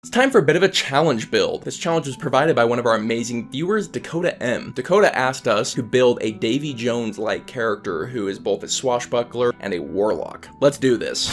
It's time for a bit of a challenge build. This challenge was provided by one of our amazing viewers, Dakota M. Dakota asked us to build a Davy Jones-like character who is both a swashbuckler and a warlock. Let's do this.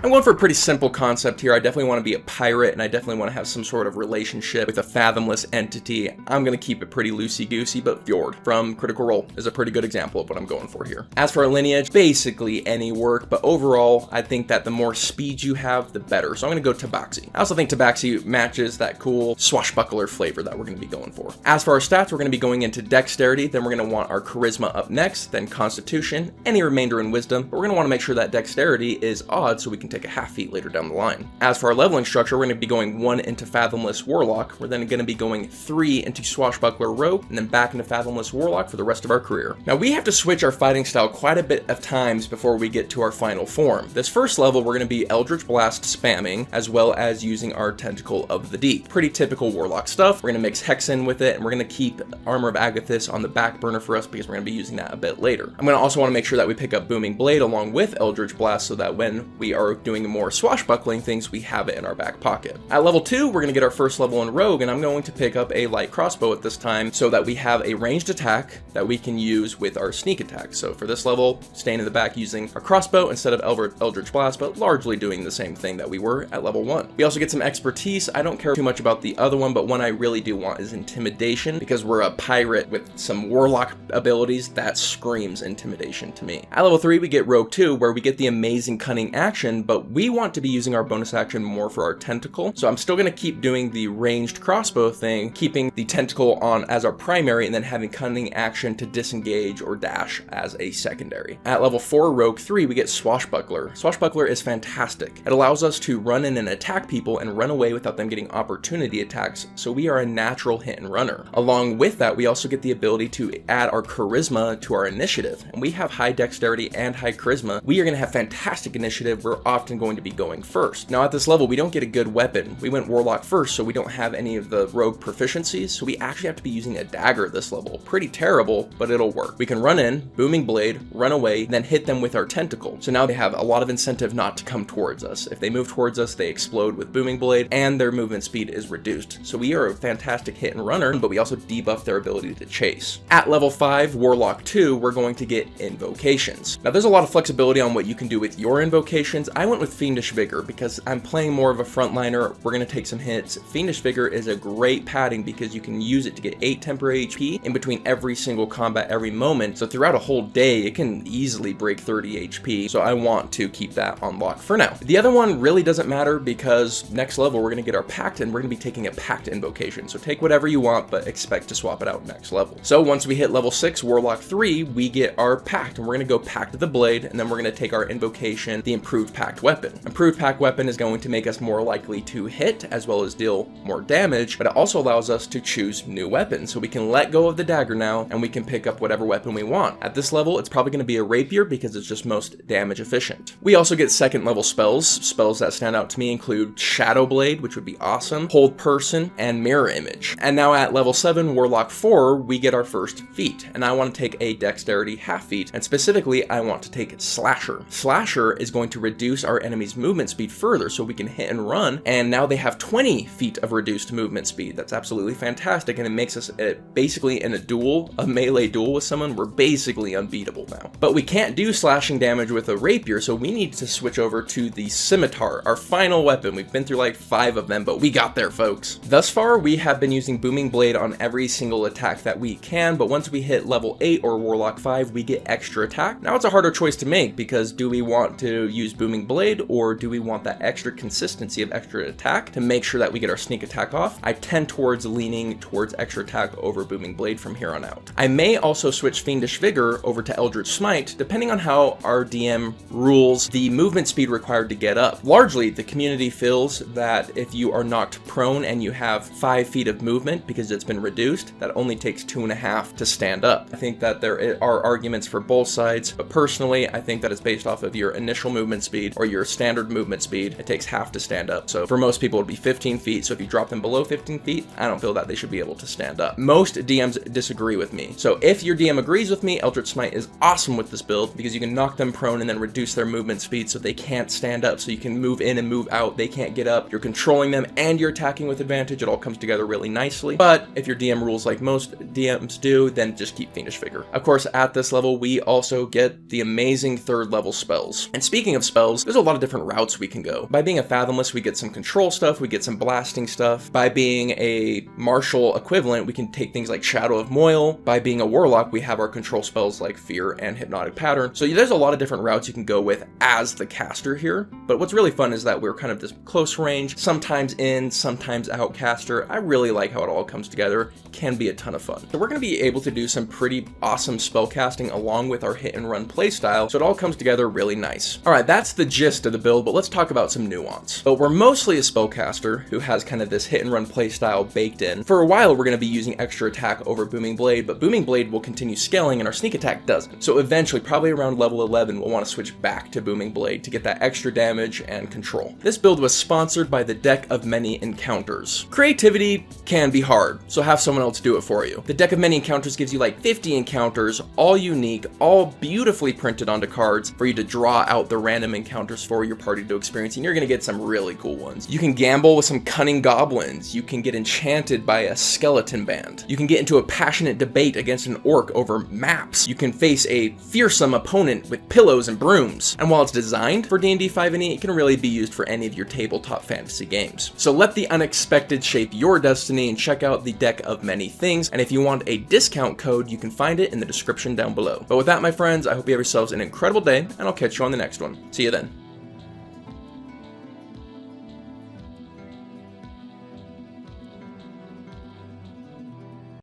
I'm going for a pretty simple concept here. I definitely want to be a pirate, and I definitely want to have some sort of relationship with a fathomless entity. I'm going to keep it pretty loosey-goosey, but Fjord from Critical Role is a pretty good example of what I'm going for here. As for our lineage, basically any work, but overall, I think that the more speed you have, the better. So I'm going to go Tabaxi. I also think Tabaxi matches that cool swashbuckler flavor that we're going to be going for. As for our stats, we're going to be going into Dexterity, then we're going to want our Charisma up next, then Constitution, any remainder in Wisdom, but we're going to want to make sure that Dexterity is odd so we can take a half feat later down the line. As for our leveling structure, we're going to be going 1 into Fathomless Warlock, we're then going to be going 3 into Swashbuckler Rogue, and then back into Fathomless Warlock for the rest of our career. Now we have to switch our fighting style quite a bit of times before we get to our final form. This first level, we're going to be Eldritch Blast spamming, as well as using our Tentacle of the Deep. Pretty typical Warlock stuff. We're going to mix Hex in with it, and we're going to keep Armor of Agathis on the back burner for us because we're going to be using that a bit later. I'm going to also want to make sure that we pick up Booming Blade along with Eldritch Blast so that when we are doing more swashbuckling things, we have it in our back pocket. At level 2, we're going to get our first level in Rogue, and I'm going to pick up a light crossbow at this time so that we have a ranged attack that we can use with our sneak attack. So for this level, staying in the back using our crossbow instead of Eldritch Blast, but largely doing the same thing that we were at level 1. We also get some expertise. I don't care too much about the other one, but one I really do want is Intimidation, because we're a pirate with some warlock abilities that screams intimidation to me. At level 3, we get Rogue 2, where we get the amazing cunning action, but we want to be using our bonus action more for our tentacle. So I'm still going to keep doing the ranged crossbow thing, keeping the tentacle on as our primary, and then having cunning action to disengage or dash as a secondary. At level 4, Rogue 3, we get Swashbuckler. Swashbuckler is fantastic. It allows us to run in and attack people and run away without them getting opportunity attacks, so we are a natural hit and runner. Along with that, we also get the ability to add our charisma to our initiative, and we have high dexterity and high charisma. We are going to have fantastic initiative. We're often going to be going first. Now at this level, we don't get a good weapon. We went Warlock first, so we don't have any of the rogue proficiencies, so we actually have to be using a dagger at this level. Pretty terrible, but it'll work. We can run in, Booming Blade, run away, then hit them with our tentacle. So now they have a lot of incentive not to come towards us. If they move towards us, they explode with Booming Blade, and their movement speed is reduced. So we are a fantastic hit and runner, but we also debuff their ability to chase. At level 5, Warlock 2, we're going to get Invocations. Now there's a lot of flexibility on what you can do with your invocations. I went with Fiendish Vigor because I'm playing more of a frontliner. We're going to take some hits. Fiendish Vigor is a great padding because you can use it to get 8 temporary HP in between every single combat every moment. So throughout a whole day, it can easily break 30 HP. So I want to keep that on lock for now. The other one really doesn't matter because next level, we're going to get our Pact and we're going to be taking a Pact invocation. So take whatever you want, but expect to swap it out next level. So once we hit level 6, Warlock 3, we get our Pact and we're going to go Pact of the Blade, and then we're going to take our invocation, the Improved Pact Weapon. Improved Pact Weapon is going to make us more likely to hit as well as deal more damage, but it also allows us to choose new weapons. So we can let go of the dagger now and we can pick up whatever weapon we want. At this level, it's probably going to be a rapier because it's just most damage efficient. We also get second level spells. Spells that stand out to me include Shadow Blade, which would be awesome, Hold Person, and Mirror Image. And now at level 7, Warlock 4, we get our first feat, and I want to take a Dexterity half feat, and specifically I want to take Slasher. Slasher is going to reduce our enemy's movement speed further so we can hit and run, and now they have 20 feet of reduced movement speed. That's absolutely fantastic, and it makes us basically in a melee duel with someone, we're basically unbeatable now. But we can't do slashing damage with a rapier, so we need to switch over to the scimitar, our final weapon. We've been through like 5 of them, but we got there, folks. Thus far, we have been using Booming Blade on every single attack that we can, but once we hit level 8 or Warlock 5, we get extra attack. Now it's a harder choice to make because do we want to use Booming Blade or do we want that extra consistency of extra attack to make sure that we get our sneak attack off? I tend towards leaning towards extra attack over Booming Blade from here on out. I may also switch Fiendish Vigor over to Eldritch Smite depending on how our DM rules the movement speed required to get up. Largely, the community feels that if you are knocked prone and you have 5 feet of movement because it's been reduced, that only takes 2.5 to stand up. I think that there are arguments for both sides, but personally, I think that it's based off of your initial movement speed or your standard movement speed, it takes half to stand up. So for most people, it would be 15 feet. So if you drop them below 15 feet, I don't feel that they should be able to stand up. Most DMs disagree with me. So if your DM agrees with me, Eldritch Smite is awesome with this build because you can knock them prone and then reduce their movement speed so they can't stand up. So you can move in and move out. They can't get up. You're controlling them and you're attacking with advantage. It all comes together really nicely. But if your DM rules like most DMs do, then just keep Fiendish Vigor. Of course, at this level, we also get the amazing 3rd level spells. And speaking of spells, there's a lot of different routes we can go. By being a Fathomless, we get some control stuff, we get some blasting stuff. By being a martial equivalent, we can take things like Shadow of Moil. By being a Warlock, we have our control spells like Fear and Hypnotic Pattern. So there's a lot of different routes you can go with as the caster here. But what's really fun is that we're kind of this close range, sometimes in, sometimes out caster. I really like how it all comes together. It can be a ton of fun. So we're going to be able to do some pretty awesome spell casting along with our hit and run playstyle. So it all comes together really nice. All right, that's the gist of the build, but let's talk about some nuance. But we're mostly a spellcaster who has kind of this hit and run playstyle baked in. For a while, we're going to be using extra attack over Booming Blade, but Booming Blade will continue scaling and our sneak attack doesn't. So eventually, probably around level 11, we'll want to switch back to Booming Blade to get that extra damage and control. This build was sponsored by the Deck of Many Encounters. Creativity can be hard, so have someone else do it for you. The Deck of Many Encounters gives you like 50 encounters, all unique, all beautifully printed onto cards for you to draw out the random encounters for your party to experience, and you're going to get some really cool ones. You can gamble with some cunning goblins. You can get enchanted by a skeleton band. You can get into a passionate debate against an orc over maps. You can face a fearsome opponent with pillows and brooms. And while it's designed for D&D 5e, it can really be used for any of your tabletop fantasy games. So let the unexpected shape your destiny and check out the Deck of Many Things. And if you want a discount code, you can find it in the description down below. But with that, my friends, I hope you have yourselves an incredible day, and I'll catch you on the next one. See you then.